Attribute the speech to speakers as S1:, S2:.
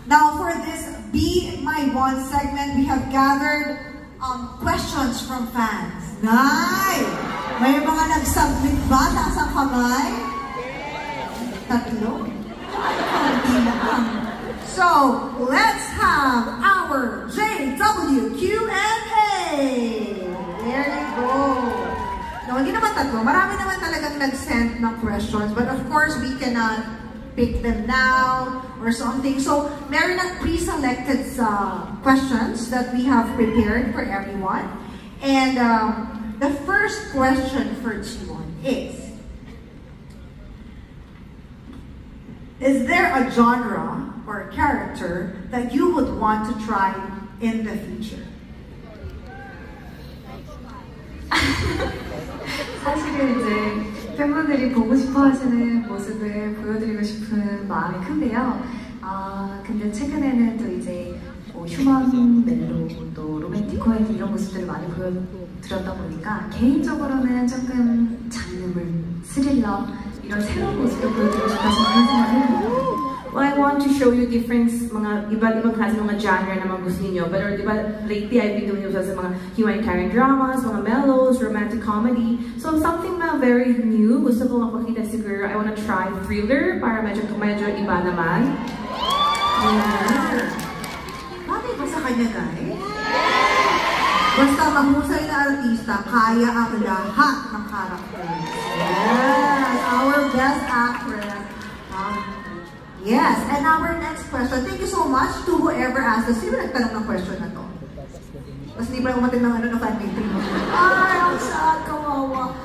S1: Now for this Be My One segment, we have gathered questions from fans. Nay! May mga nag-submit ba? Taas ang kamay? Tatlo? So, let's have our JW Q&A! There you go! No, hindi naman tatlo. Marami naman talagang nag-send ng questions. But of course, we cannot pick them now or something. So, meron ng pre-selected questions that we have prepared for everyone. And the first question for G1 is there a genre or a character that you would want to try in the future?
S2: 사실은 이제 팬분들이 보고 싶어 하시는 모습을 보여드리고 싶은 마음이 큰데요. 근데 최근에는 또 이제 휴먼 멜로, 또 로맨틱 코미디 이런 모습들을 많이 보여드렸다 보니까 개인적으로는 조금 장르물, 스릴러 이런 새로운 모습을 보여드리고 싶어서 그런 생각을 해요.
S3: Well, I want to show you different mga iba't-ibang klase mga genre na mga gusto niyo. But diba, lately I've been doing sa mga humanitarian dramas, mga mellows, romantic comedy. So something na very new, gusto ko mapakita siguro. I want to try thriller para medyo iba naman.
S1: Bakit ba sa kanya, guys? Basta mahusay na artista, kaya ang lahat ng characters. Yes, our best actress. Yes, and our next question, thank you so much to whoever asked us. Sino nagtanong ng question na to? Tapos hindi pa umatin ng fan meeting. Ay, ang sad, kawawa.